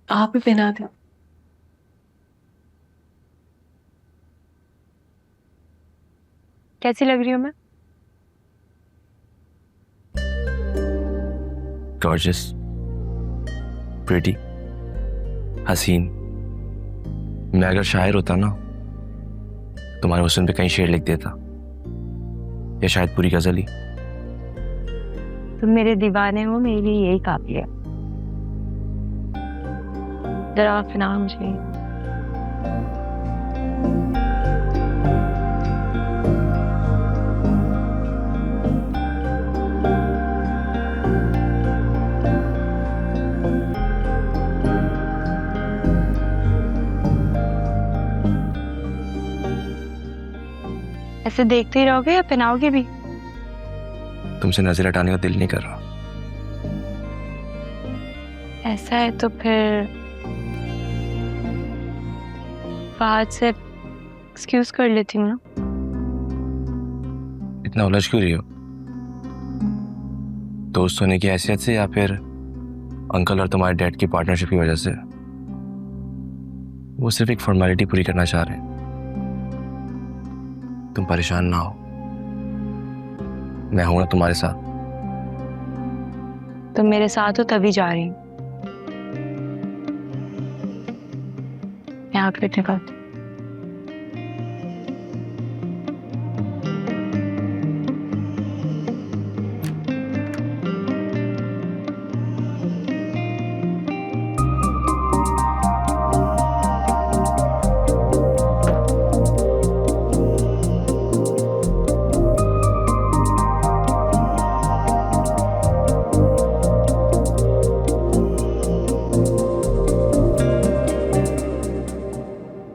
आप ही पहना दे। कैसी लग रही हूँ मैं? गॉर्जियस, प्रिटी, हसीन। मैं अगर शायर होता ना, तुम्हारे हुस्न पे कई शेर लिख देता, या शायद पूरी गजल ही। तुम मेरे दीवाने हो, मेरे लिए यही काफी है। जरा सुना मुझे। ऐसे देखते ही रहोगे या पहनाओगे भी? तुमसे नजर हटाने का दिल नहीं कर रहा। ऐसा है तो फिर बात से एक्सक्यूज कर लेती हूँ ना। इतना उलझ क्यों रही हो? दोस्त होने की हैसियत से या फिर अंकल और तुम्हारे डैड की पार्टनरशिप की वजह से? वो सिर्फ एक फॉर्मेलिटी पूरी करना चाह रहे हैं। तुम परेशान ना हो, मैं हूं ना तुम्हारे साथ। तुम मेरे साथ हो तभी जा रही हूँ। मैं आगे बैठने का।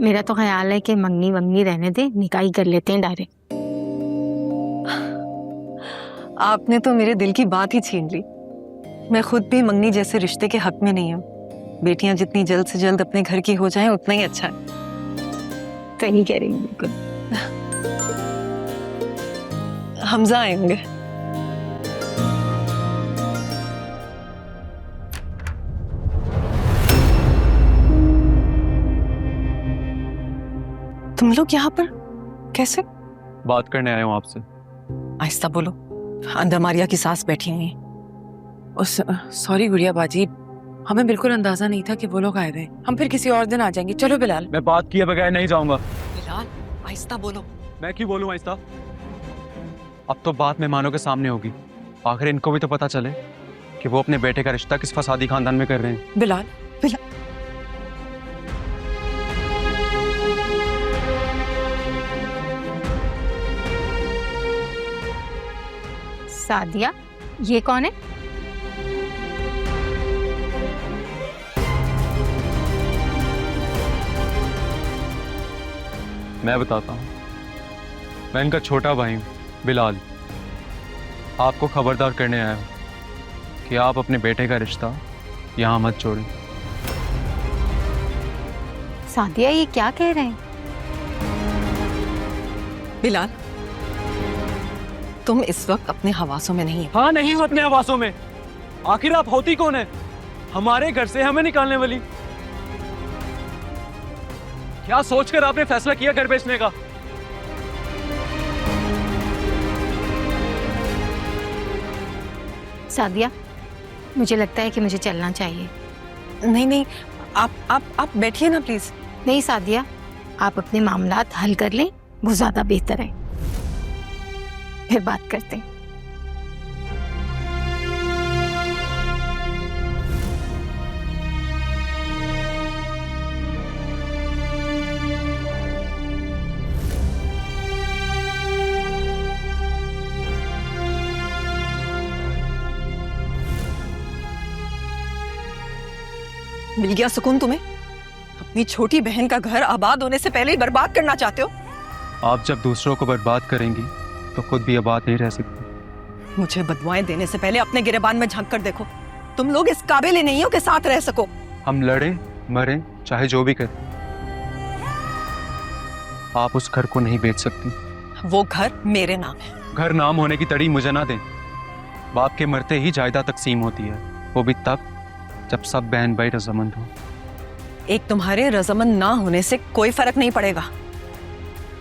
मेरा तो ख्याल है कि मंगनी वंगनी रहने दे, निकाह ही कर लेते हैं डायरेक्ट। आपने तो मेरे दिल की बात ही छीन ली। मैं खुद भी मंगनी जैसे रिश्ते के हक में नहीं हूँ। बेटियां जितनी जल्द से जल्द अपने घर की हो जाएं उतना ही अच्छा है। सही कह रही हूँ बिल्कुल। हमजा आएंगे। तुम लोग यहाँ पर कैसे? बात करने आया हूँ आपसे। आहिस्ता बोलो, अंदर मारिया की सास बैठी हुई है। सॉरी गुड़िया बाजी, हमें बिल्कुल अंदाजा नहीं था कि वो लोग आए थे। हम फिर किसी और दिन आ जाएंगे। चलो बिलाल। मैं बात किए बगैर नहीं जाऊंगा। बिलाल आहिस्ता बोलो। मैं क्यों बोलूं आहिस्ता? अब तो बात मेहमानों के सामने होगी। आखिर इनको भी तो पता चले कि वो अपने बेटे का रिश्ता किस फसादी खानदान में कर रहे हैं। बिलाल बिलाल सादिया, ये कौन है? मैं बताता हूँ। मैं इनका छोटा भाई हूँ, बिलाल। आपको खबरदार करने आया हूँ कि आप अपने बेटे का रिश्ता यहाँ मत जोड़ें। सादिया, ये क्या कह रहे हैं? बिलाल, तुम इस वक्त अपने हवासों में नहीं हो। हाँ, नहीं हूँ अपने आवासों में। आखिर आप होती कौन है हमारे घर से हमें निकालने वाली? क्या सोचकर आपने फैसला किया घर बेचने का? सादिया, मुझे लगता है कि मुझे चलना चाहिए। नहीं नहीं, आप बैठिए ना प्लीज। नहीं सादिया, आप अपने मामलात हल कर लें, वो ज्यादा बेहतर है। फिर बात करते हैं। मिल गया सुकून तुम्हें? अपनी छोटी बहन का घर आबाद होने से पहले ही बर्बाद करना चाहते हो। आप जब दूसरों को बर्बाद करेंगी तो खुद भी आबाद नहीं रह सकती। मुझे बदुआएं देने से पहले अपने गिरेबान में झांक कर देखो। तुम लोग इस काबिल ही नहीं हो कि साथ रह सको। हम लड़ें मरें चाहे जो भी करें, आप उस घर को नहीं बेच सकती। वो घर मेरे नाम है। घर नाम होने की तड़ी मुझे ना दें। बाप के मरते ही जायदाद तकसीम होती है, वो भी तब जब सब बहन भाई रजामंद हो। एक तुम्हारे रजामंद ना होने से कोई फर्क नहीं पड़ेगा।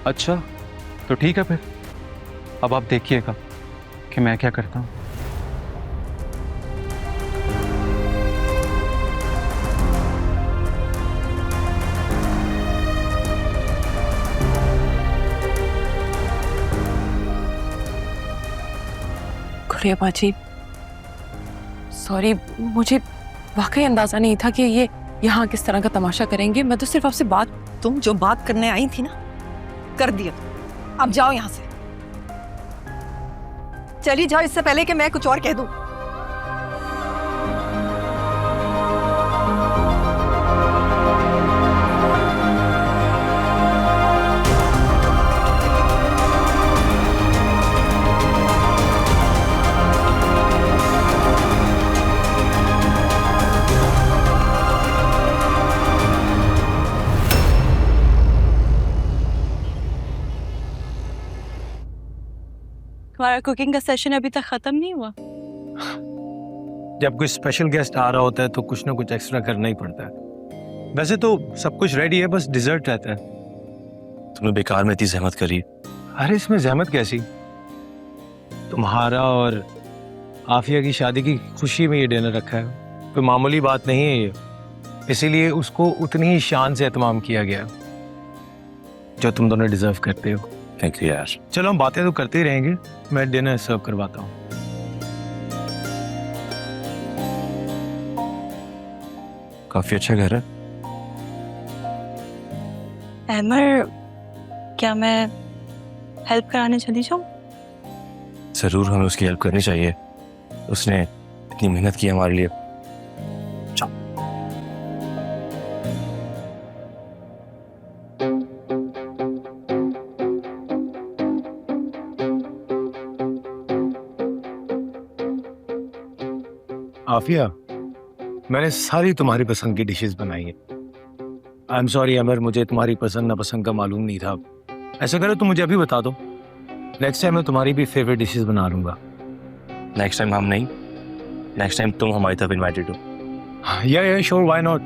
अच्छा तो ठीक है फिर, अब आप देखिएगा कि मैं क्या करता हूँ। गुड़िया बाजी, सॉरी, मुझे वाकई अंदाजा नहीं था कि ये यहाँ किस तरह का तमाशा करेंगे। मैं तो सिर्फ आपसे तुम जो बात करने आई थी ना, कर दिया। अब जाओ यहाँ से, चली जाओ इससे पहले कि मैं कुछ और कह दूं। हमारा कुकिंग का सेशन अभी तक खत्म नहीं हुआ। जब कोई स्पेशल गेस्ट आ रहा होता है तो कुछ ना कुछ एक्स्ट्रा करना ही पड़ता है। वैसे तो सब कुछ रेडी है, बस डिजर्ट रहता है। तुमने बेकार में इतनी जहमत करी। अरे इसमें जहमत कैसी, तुम्हारा और आफिया की शादी की खुशी में ये डिनर रखा है, कोई मामूली बात नहीं है ये। इसीलिए उसको उतनी ही शान से एहतमाम किया गया जो तुम दोनों डिजर्व करते हो। थैंक यू यार। चलो हम बातें तो करते ही रहेंगे, मैं डिनर सर्व करवाता हूँ। काफी अच्छा घर है। अमर, क्या मैं हेल्प कराने चली जाऊँ? जरूर हमें उसकी हेल्प करनी चाहिए, उसने इतनी मेहनत की हमारे लिए। आफिया, मैंने सारी तुम्हारी पसंद की डिशेस बनाई है। आई एम सॉरी अमर, मुझे तुम्हारी पसंद नापसंद का मालूम नहीं था। ऐसा करो तुम मुझे अभी बता दो, नेक्स्ट टाइम मैं तुम्हारी भी फेवरेट डिशेस बना लूंगा। नेक्स्ट टाइम हम नहीं, नेक्स्ट टाइम तुम हमारी तरफ इनवाइटेड हो। या श्योर, व्हाई नॉट।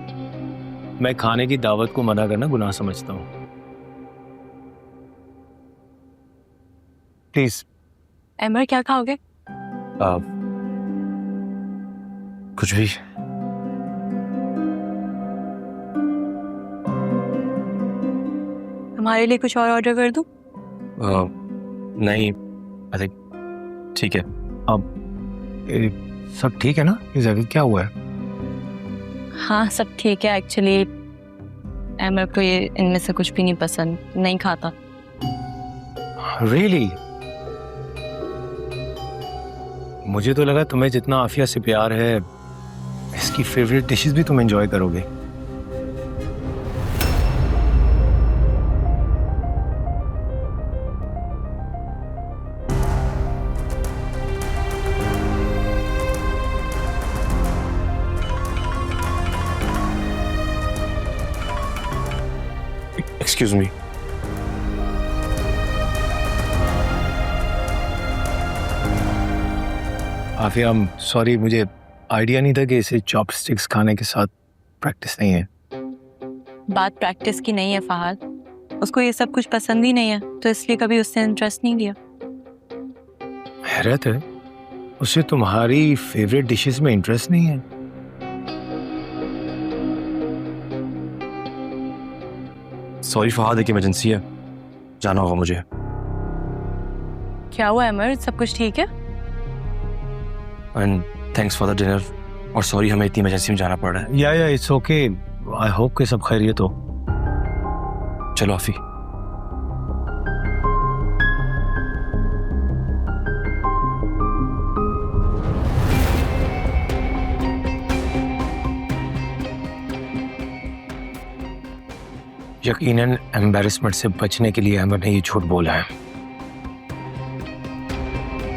मैं खाने की दावत को मना करना गुनाह समझता हूँ। प्लीज। अमर, क्या खाओगे? कुछ भी। हमारे लिए कुछ और ऑर्डर कर दूं? नहीं, आई थिंक ठीक है। सब ठीक है ना? क्या हुआ है? हाँ, सब ठीक है। एक्चुअली अमर को ये इनमें से कुछ भी नहीं पसंद, नहीं खाता। रियली? मुझे तो लगा तुम्हें जितना आफिया से प्यार है, इसकी फेवरेट डिशेस भी तुम एंजॉय करोगे। Excuse me. आफिया, सॉरी, मुझे आइडिया नहीं था कि इसे चॉपस्टिक्स खाने के साथ प्रैक्टिस नहीं है। बात प्रैक्टिस की नहीं है फहद, उसको ये सब कुछ पसंद ही नहीं है, तो इसलिए कभी उससे इंटरेस्ट नहीं लिया। हैरत है, उसे तुम्हारी फेवरेट डिशेस में इंटरेस्ट नहीं है। सॉरी फहाद, एक इमरजेंसी है, जाना होगा मुझे। क्या हुआ अमर, सब कुछ ठीक है? And thanks for the dinner, और सॉरी हमें इतनी इमरजेंसी में जाना पड़ रहा है। या इट्स ओके, आई होप कि सब खैरियत हो। चलो आफी। यकीनन एम्बैरेसमेंट से बचने के लिए अमर ने ये झूठ बोला है।